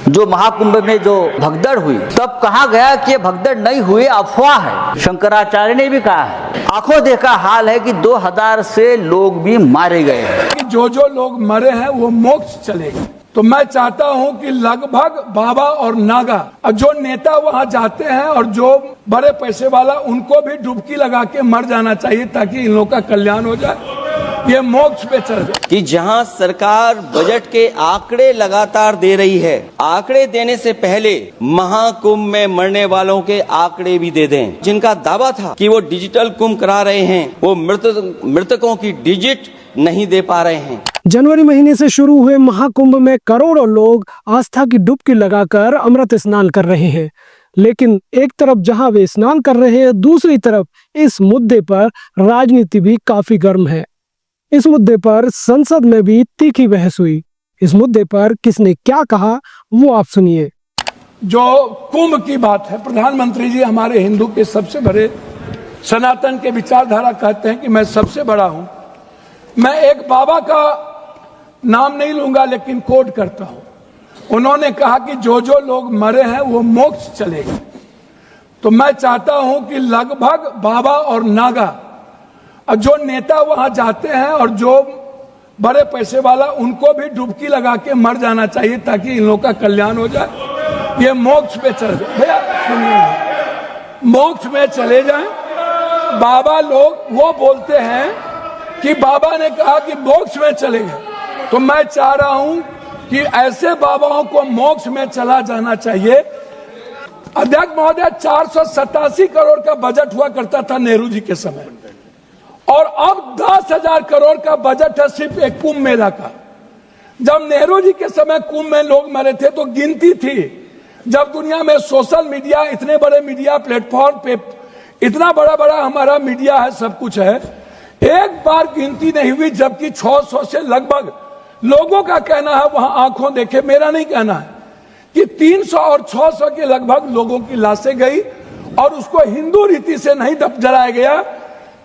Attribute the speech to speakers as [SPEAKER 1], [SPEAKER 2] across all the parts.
[SPEAKER 1] जो महाकुंभ में जो भगदड़ हुई, तब कहा गया कि ये भगदड़ नहीं हुई, अफवाह है। शंकराचार्य ने भी कहा है, आंखों देखा हाल है कि 2000 से लोग भी मारे गए हैं।
[SPEAKER 2] जो लोग मरे हैं वो मोक्ष चले गए। तो मैं चाहता हूं कि लगभग बाबा और नागा और जो नेता वहां जाते हैं और जो बड़े पैसे वाला, उनको भी डुबकी लगा के मर जाना चाहिए ताकि इन लोगों का कल्याण हो जाए, ये मोक्ष पे चल जाए।
[SPEAKER 3] कि जहां सरकार बजट के आंकड़े लगातार दे रही है, आंकड़े देने से पहले महाकुंभ में मरने वालों के आंकड़े भी दे दें। जिनका दावा था कि वो डिजिटल कुंभ करा रहे हैं, वो मृतकों की डिजिट नहीं दे पा रहे हैं।
[SPEAKER 4] जनवरी महीने से शुरू हुए महाकुंभ में करोड़ों लोग आस्था की डुबकी लगाकर अमृत स्नान कर रहे हैं। लेकिन एक तरफ जहां वे स्नान कर रहे हैं, दूसरी तरफ इस मुद्दे पर राजनीति भी काफी गर्म है। इस मुद्दे पर संसद में भी तीखी बहस हुई। इस मुद्दे पर किसने क्या कहा वो आप सुनिए।
[SPEAKER 2] जो कुंभ की बात है, प्रधानमंत्री जी हमारे हिंदू के सबसे बड़े सनातन के विचारधारा कहते हैं कि मैं सबसे बड़ा हूं। मैं एक बाबा का नाम नहीं लूंगा लेकिन कोट करता हूं। उन्होंने कहा कि जो लोग मरे हैं वो मोक्ष चले गए। तो मैं चाहता हूं कि लगभग बाबा और नागा और जो नेता वहां जाते हैं और जो बड़े पैसे वाला, उनको भी डुबकी लगा के मर जाना चाहिए ताकि इन लोगों का कल्याण हो जाए, ये मोक्ष पे चल जाए। भैया सुनिए, मोक्ष में चले जाएं। बाबा लोग वो बोलते हैं कि बाबा ने कहा कि मोक्ष में चले गए, तो मैं चाह रहा हूं कि ऐसे बाबाओं को मोक्ष में चला जाना चाहिए। अध्यक्ष महोदय, 487 करोड़ का बजट हुआ करता था नेहरू जी के समय, और अब 10,000 करोड़ का बजट है सिर्फ एक कुंभ मेला का। जब नेहरू जी के समय कुंभ में लोग मरे थे तो गिनती थी। जब दुनिया में सोशल मीडिया, इतने बड़े मीडिया प्लेटफॉर्म पे इतना बड़ा बड़ा हमारा मीडिया है, सब कुछ है, एक बार गिनती नहीं हुई, जबकि 600 से लगभग लोगों का कहना है, वहां आंखों देखे, मेरा नहीं कहना है, कि 300 और 600 के लगभग लोगों की लाशें गई और उसको हिंदू रीति से नहीं जलाया गया।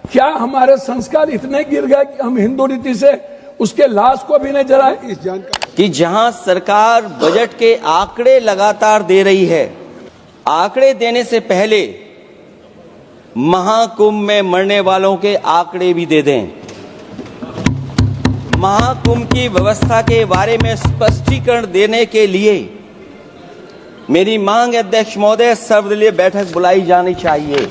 [SPEAKER 2] क्या हमारे संस्कार इतने गिर गए कि हम हिंदू रीति से उसके लाश को भी नहीं जलाए? इस जानकारी
[SPEAKER 3] कि जहां सरकार बजट के आंकड़े लगातार दे रही है, आंकड़े देने से पहले महाकुंभ में मरने वालों के आंकड़े भी दे दें। महाकुंभ की व्यवस्था के बारे में स्पष्टीकरण देने के लिए मेरी मांग है, अध्यक्ष महोदय, सर्वदलीय बैठक बुलाई जानी चाहिए।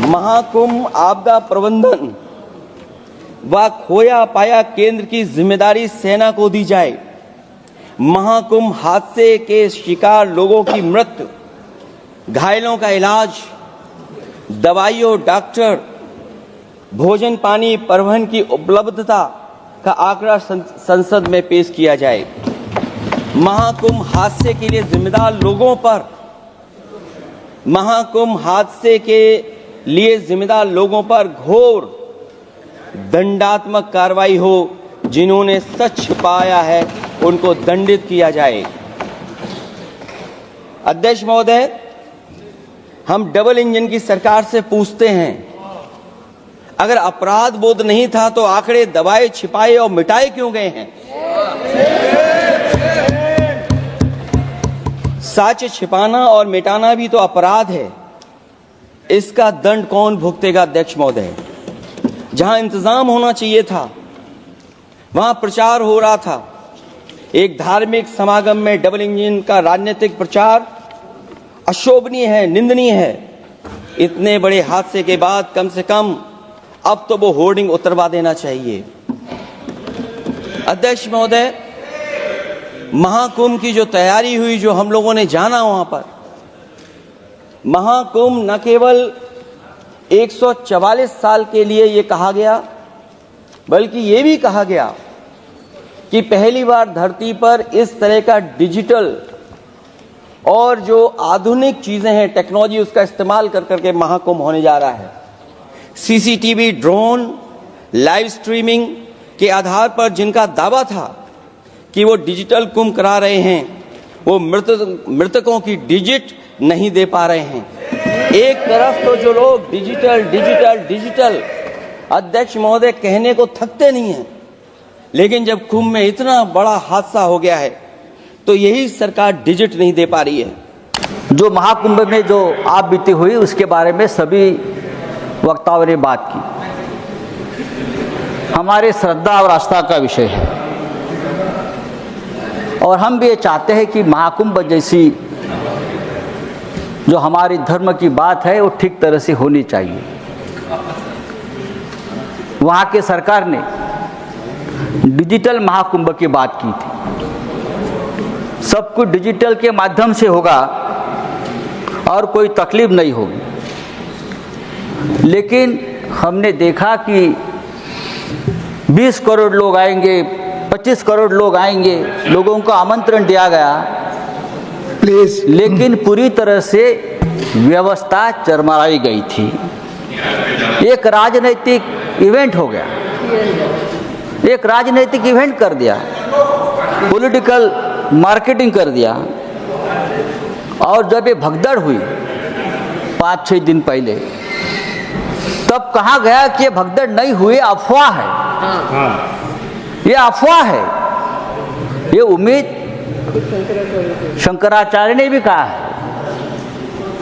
[SPEAKER 3] महाकुंभ आपदा प्रबंधन व खोया पाया केंद्र की जिम्मेदारी सेना को दी जाए। महाकुंभ हादसे के शिकार लोगों की मृत्यु, घायलों का इलाज, दवाइयों, डॉक्टर, भोजन पानी, परिवहन की उपलब्धता का आंकड़ा संसद में पेश किया जाए। महाकुंभ हादसे के लिए जिम्मेदार लोगों पर, महाकुंभ हादसे के लिए जिम्मेदार लोगों पर घोर दंडात्मक कार्रवाई हो। जिन्होंने सच छिपाया है उनको दंडित किया जाए। अध्यक्ष महोदय, हम डबल इंजन की सरकार से पूछते हैं, अगर अपराध बोध नहीं था तो आंकड़े दबाए, छिपाए और मिटाए क्यों गए हैं? सच छिपाना और मिटाना भी तो अपराध है। इसका दंड कौन भुगतेगा? अध्यक्ष महोदय, जहां इंतजाम होना चाहिए था वहां प्रचार हो रहा था। एक धार्मिक समागम में डबल इंजन का राजनीतिक प्रचार अशोभनीय है, निंदनीय है। इतने बड़े हादसे के बाद कम से कम अब तो वो होर्डिंग उतरवा देना चाहिए। अध्यक्ष महोदय, महाकुंभ की जो तैयारी हुई, जो हम लोगों ने जाना वहां पर, महाकुंभ न केवल 144 साल के लिए ये कहा गया, बल्कि ये भी कहा गया कि पहली बार धरती पर इस तरह का डिजिटल और जो आधुनिक चीजें हैं, टेक्नोलॉजी, उसका इस्तेमाल कर करके महाकुंभ होने जा रहा है। सीसीटीवी, ड्रोन, लाइव स्ट्रीमिंग के आधार पर जिनका दावा था कि वो डिजिटल कुंभ करा रहे हैं, वो मृतकों की डिजिट नहीं दे पा रहे हैं। एक तरफ तो जो लोग डिजिटल डिजिटल डिजिटल, अध्यक्ष महोदय, कहने को थकते नहीं हैं, लेकिन जब कुंभ में इतना बड़ा हादसा हो गया है तो यही सरकार डिजिट नहीं दे पा रही है।
[SPEAKER 1] जो महाकुंभ में जो आप बीती हुई उसके बारे में सभी वक्ताओं ने बात की, हमारे श्रद्धा और आस्था का विषय है और हम भी ये चाहते हैं कि महाकुंभ जैसी जो हमारी धर्म की बात है वो ठीक तरह से होनी चाहिए। वहाँ के सरकार ने डिजिटल महाकुंभ की बात की थी, सब कुछ डिजिटल के माध्यम से होगा और कोई तकलीफ नहीं होगी, लेकिन हमने देखा कि 20 करोड़ लोग आएंगे, 25 करोड़ लोग आएंगे, लोगों को आमंत्रण दिया गया
[SPEAKER 5] प्लीज,
[SPEAKER 1] लेकिन पूरी तरह से व्यवस्था चरमराई गई थी। एक राजनीतिक इवेंट हो गया, एक राजनीतिक इवेंट कर दिया, पॉलिटिकल मार्केटिंग कर दिया। और जब ये भगदड़ हुई 5-6 दिन पहले, तब कहा गया कि ये भगदड़ नहीं हुई, अफवाह है, ये अफवाह है। ये उम्मीद शंकराचार्य ने भी कहा है।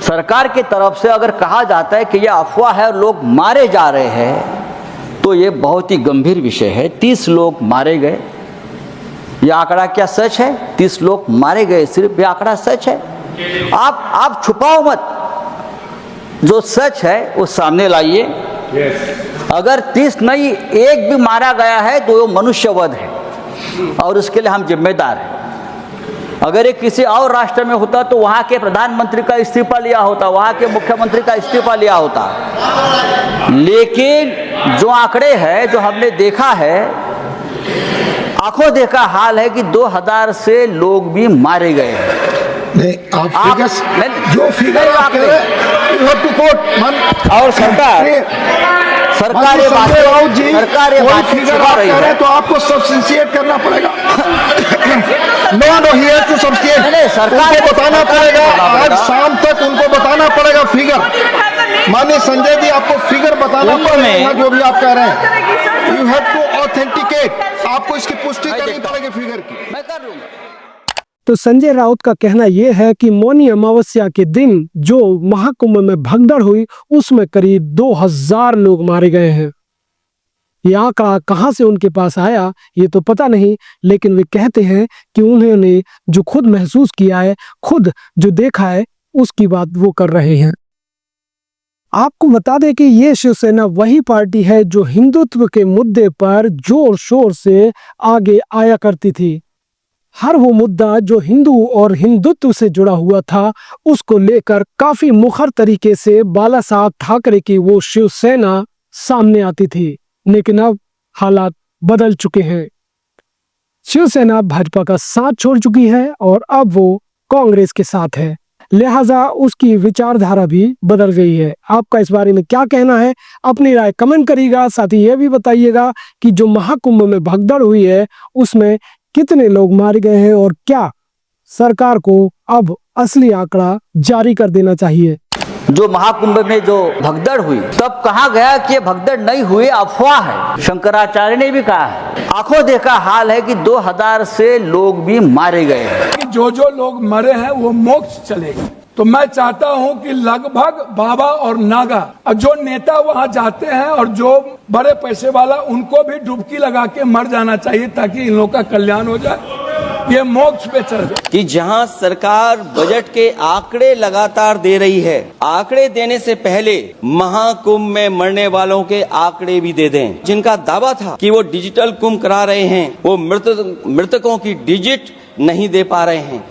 [SPEAKER 1] सरकार की तरफ से अगर कहा जाता है कि यह अफवाह है और लोग मारे जा रहे हैं तो ये बहुत ही गंभीर विषय है। 30 लोग मारे गए, यह आंकड़ा क्या सच है? 30 लोग मारे गए, सिर्फ यह आंकड़ा सच है? आप छुपाओ मत, जो सच है वो सामने लाइए। अगर 30 नहीं, एक भी मारा गया है तो वो मनुष्यवध है और उसके लिए हम जिम्मेदार हैं। अगर ये किसी और राष्ट्र में होता तो वहाँ के प्रधानमंत्री का इस्तीफा लिया होता, वहाँ के मुख्यमंत्री का इस्तीफा लिया होता। लेकिन जो आंकड़े हैं, जो हमने देखा है, आंखों देखा हाल है कि 2000 से लोग भी मारे गए हैं।
[SPEAKER 5] नहीं, आप जो फिगर आप कह रहे हैं, you have to quote,
[SPEAKER 1] और सरकार ये बात
[SPEAKER 5] राउत जी
[SPEAKER 1] सरकार ये
[SPEAKER 5] कोई
[SPEAKER 1] बात
[SPEAKER 5] फिगर
[SPEAKER 1] छुपा
[SPEAKER 5] आप
[SPEAKER 1] रही
[SPEAKER 5] कह रहे
[SPEAKER 1] है।
[SPEAKER 5] हैं तो आपको सब्सटेंशिएट करना पड़ेगा। No he has to substantiate,
[SPEAKER 1] नहीं, सरकार
[SPEAKER 5] उनको बताना पड़ेगा। आज
[SPEAKER 1] पड़ेगा।
[SPEAKER 5] शाम तक उनको बताना पड़ेगा फिगर। माननीय संजय जी, आपको फिगर बताना पड़ेगा जो भी आप कह रहे हैं। यू हैव टू ऑथेंटिकेट, आपको इसकी पुष्टि करनी पड़ेगी फिगर की।
[SPEAKER 1] मैं कर लूंगा।
[SPEAKER 4] तो संजय राउत का कहना यह है कि मौनी अमावस्या के दिन जो महाकुंभ में भगदड़ हुई उसमें करीब 2000 लोग मारे गए हैं। यह आंकड़ा कहां से उनके पास आया ये तो पता नहीं, लेकिन वे कहते हैं कि उन्होंने जो खुद महसूस किया है, खुद जो देखा है, उसकी बात वो कर रहे हैं। आपको बता दें कि ये शिवसेना वही पार्टी है जो हिंदुत्व के मुद्दे पर जोर शोर से आगे आया करती थी। हर वो मुद्दा जो हिंदू और हिंदुत्व से जुड़ा हुआ था उसको लेकर काफी मुखर तरीके से बाला साहब ठाकरे की वो शिवसेना सामने आती थी। लेकिन अब हालात बदल चुके हैं। शिवसेना भाजपा का साथ छोड़ चुकी है और अब वो कांग्रेस के साथ है, लिहाजा उसकी विचारधारा भी बदल गई है। आपका इस बारे में क्या कहना है? अपनी राय कमेंट करिएगा। साथ ही यह भी बताइएगा कि जो महाकुंभ में भगदड़ हुई है उसमें कितने लोग मारे गए हैं और क्या सरकार को अब असली आंकड़ा जारी कर देना चाहिए।
[SPEAKER 1] जो महाकुंभ में जो भगदड़ हुई, तब कहा गया कि ये भगदड़ नहीं हुई, अफवाह है। शंकराचार्य ने भी कहा है, आंखों देखा हाल है कि 2000 से लोग भी मारे गए हैं।
[SPEAKER 2] कि जो लोग मरे हैं वो मोक्ष चलेगा। तो मैं चाहता हूं कि लगभग बाबा और नागा और जो नेता वहां जाते हैं और जो बड़े पैसे वाला, उनको भी डुबकी लगा के मर जाना चाहिए ताकि इन लोगों का कल्याण हो जाए, ये मोक्ष पे चल जाए।
[SPEAKER 3] कि जहां सरकार बजट के आंकड़े लगातार दे रही है, आंकड़े देने से पहले महाकुंभ में मरने वालों के आंकड़े भी दे दें। जिनका दावा था कि वो डिजिटल कुंभ करा रहे हैं, वो मृतकों की डिजिट नहीं दे पा रहे हैं।